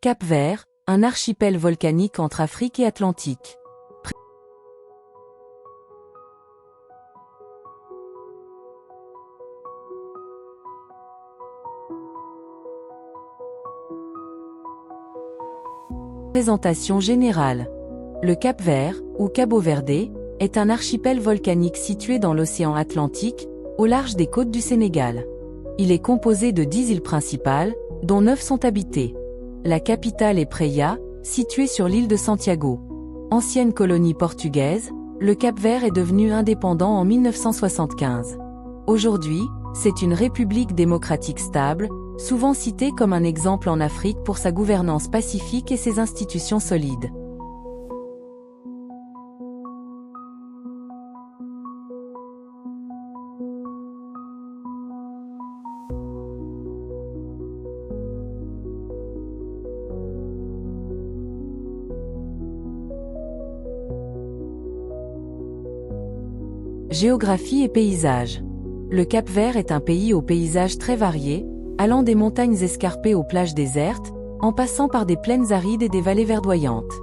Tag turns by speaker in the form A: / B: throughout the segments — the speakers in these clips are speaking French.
A: Cap-Vert, un archipel volcanique entre Afrique et Atlantique. Présentation générale. Le Cap-Vert, ou Cabo Verde, est un archipel volcanique situé dans l'océan Atlantique, au large des côtes du Sénégal. Il est composé de 10 îles principales, dont 9 sont habitées. La capitale est Praia, située sur l'île de Santiago. Ancienne colonie portugaise, le Cap-Vert est devenu indépendant en 1975. Aujourd'hui, c'est une république démocratique stable, souvent citée comme un exemple en Afrique pour sa gouvernance pacifique et ses institutions solides. Géographie et paysages. Le Cap-Vert est un pays aux paysages très variés, allant des montagnes escarpées aux plages désertes, en passant par des plaines arides et des vallées verdoyantes.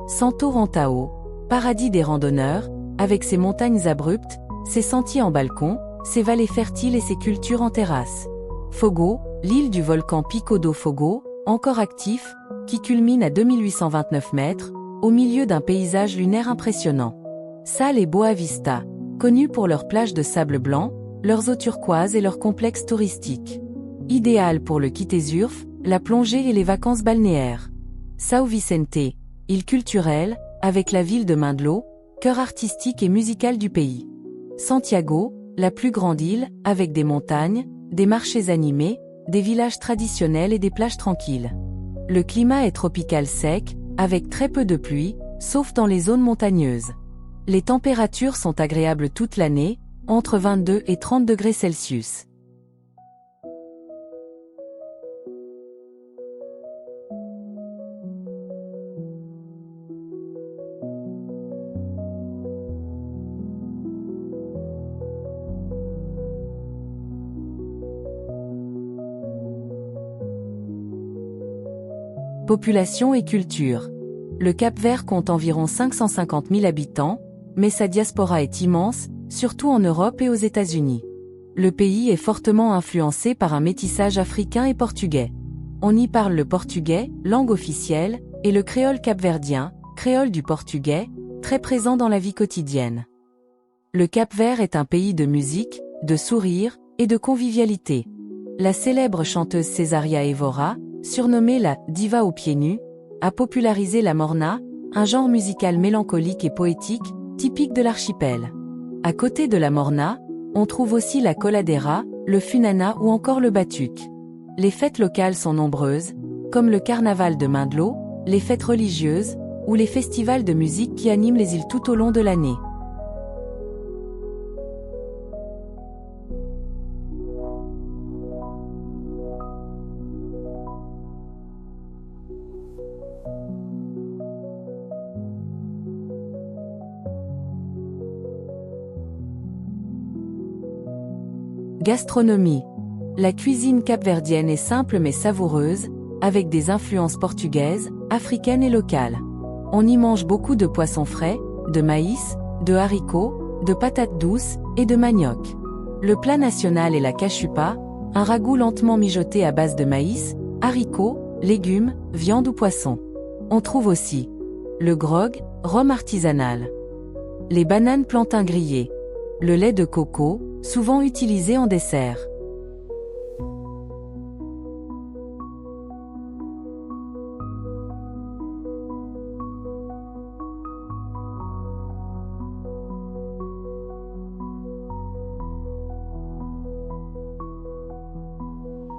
A: Santo Antão, paradis des randonneurs, avec ses montagnes abruptes, ses sentiers en balcon, ses vallées fertiles et ses cultures en terrasse. Fogo, l'île du volcan Pico do Fogo, encore actif, qui culmine à 2829 mètres, au milieu d'un paysage lunaire impressionnant. Sal et Boa Vista, connus pour leurs plages de sable blanc, leurs eaux turquoises et leurs complexes touristiques. Idéal pour le kitesurf, la plongée et les vacances balnéaires. São Vicente, île culturelle, avec la ville de Mindelo, cœur artistique et musical du pays. Santiago, la plus grande île, avec des montagnes, des marchés animés, des villages traditionnels et des plages tranquilles. Le climat est tropical sec, avec très peu de pluie, sauf dans les zones montagneuses. Les températures sont agréables toute l'année, entre 22 et 30 degrés Celsius. Population et culture. Le Cap-Vert compte environ 550 000 habitants, mais sa diaspora est immense, surtout en Europe et aux États-Unis. Le pays est fortement influencé par un métissage africain et portugais. On y parle le portugais, langue officielle, et le créole capverdien, créole du portugais, très présent dans la vie quotidienne. Le Cap-Vert est un pays de musique, de sourires et de convivialité. La célèbre chanteuse Cesaria Évora, surnommée la « diva aux pieds nus », a popularisé la morna, un genre musical mélancolique et poétique, typique de l'archipel. À côté de la morna, on trouve aussi la coladera, le funana ou encore le batuque. Les fêtes locales sont nombreuses, comme le carnaval de Mindelo, les fêtes religieuses, ou les festivals de musique qui animent les îles tout au long de l'année. Gastronomie. La cuisine capverdienne est simple mais savoureuse, avec des influences portugaises, africaines et locales. On y mange beaucoup de poissons frais, de maïs, de haricots, de patates douces et de manioc. Le plat national est la cachupa, un ragoût lentement mijoté à base de maïs, haricots, légumes, viande ou poisson. On trouve aussi le grog, rhum artisanal, les bananes plantains grillées, le lait de coco, souvent utilisé en dessert.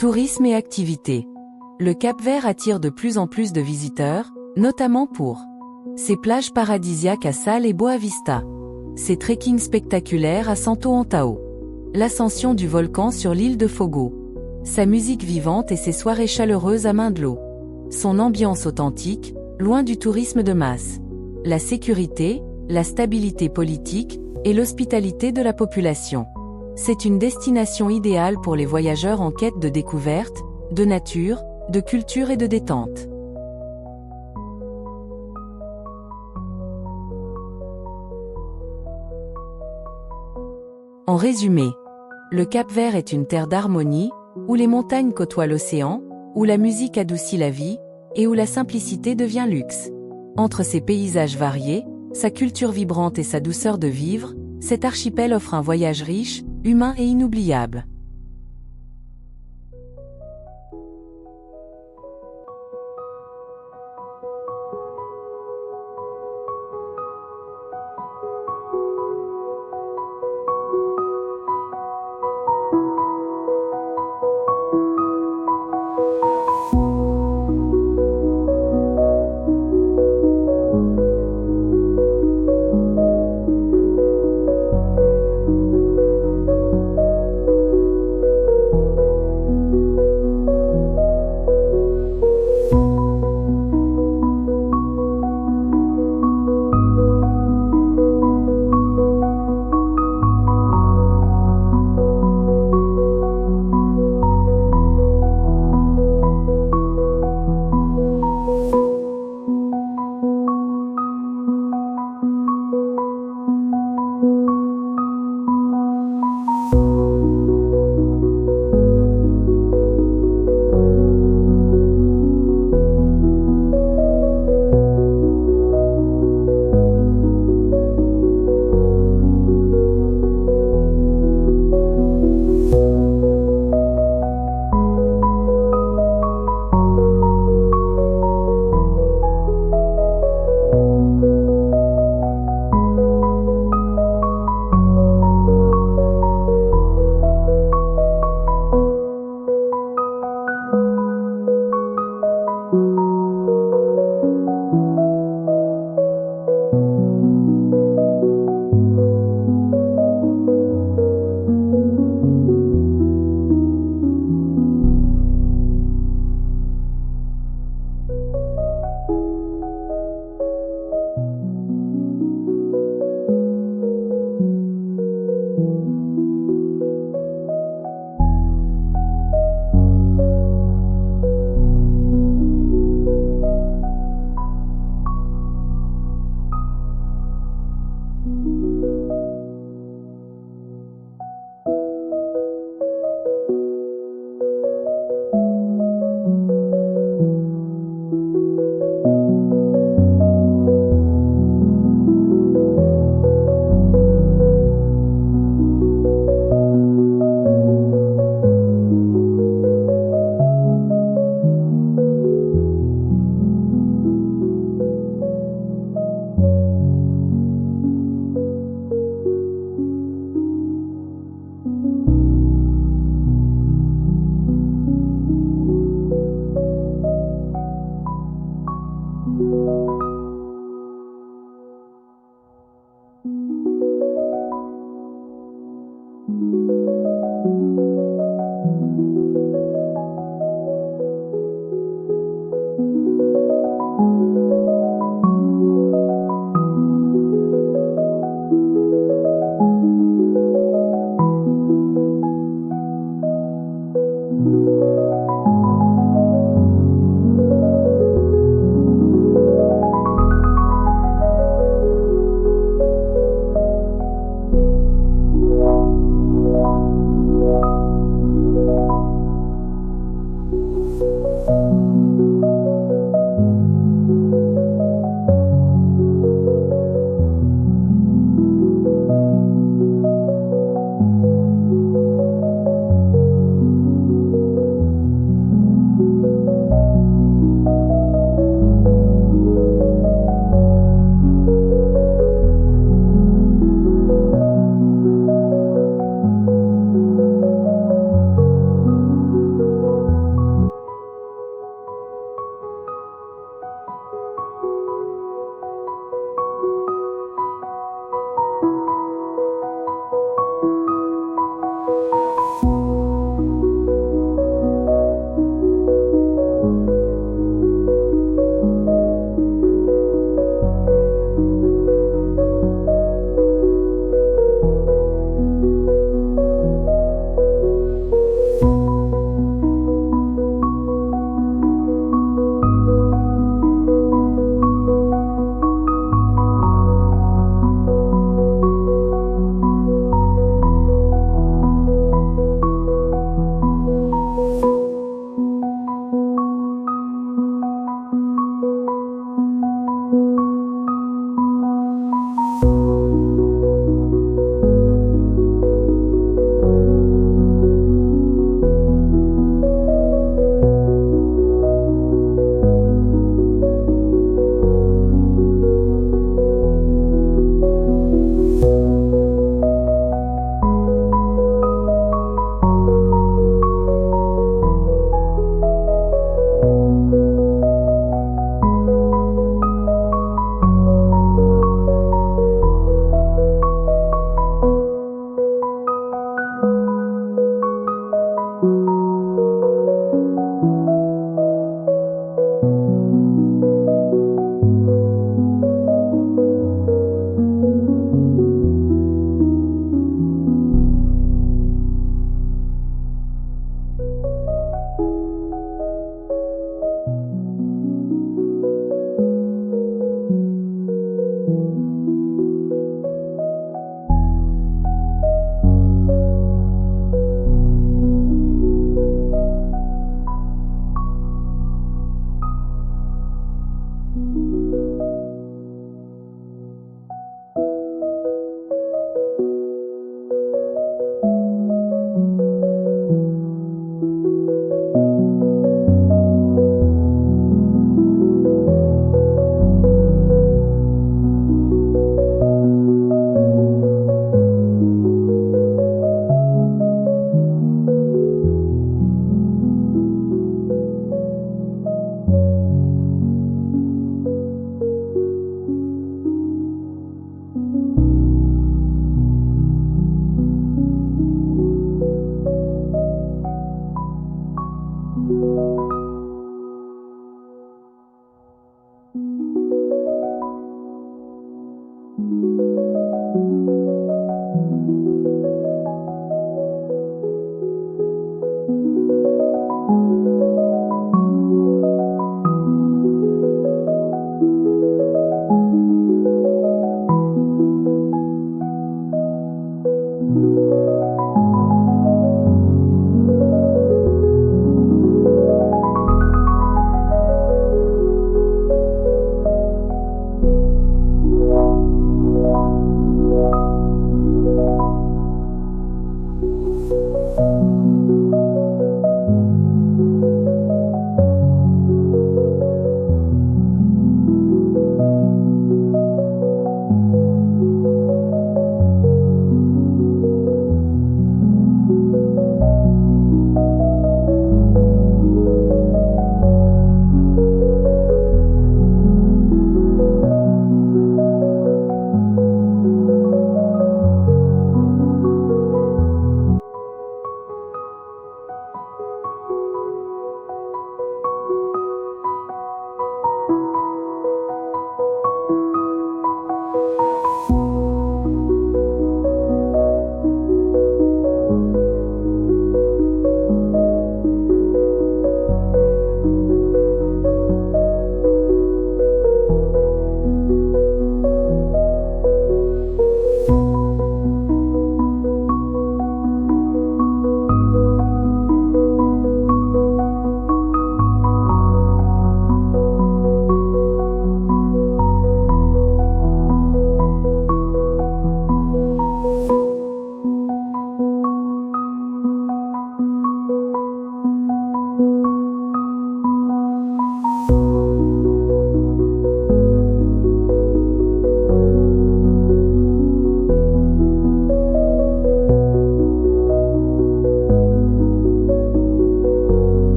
A: Tourisme et activités. Le Cap-Vert attire de plus en plus de visiteurs, notamment pour ses plages paradisiaques à Sal et Boa Vista, ses trekkings spectaculaires à Santo Antão, l'ascension du volcan sur l'île de Fogo, sa musique vivante et ses soirées chaleureuses à Mindelo, son ambiance authentique, loin du tourisme de masse, la sécurité, la stabilité politique et l'hospitalité de la population. C'est une destination idéale pour les voyageurs en quête de découverte, de nature, de culture et de détente. En résumé, le Cap-Vert est une terre d'harmonie, où les montagnes côtoient l'océan, où la musique adoucit la vie, et où la simplicité devient luxe. Entre ses paysages variés, sa culture vibrante et sa douceur de vivre, cet archipel offre un voyage riche, humain et inoubliable.
B: Thank you.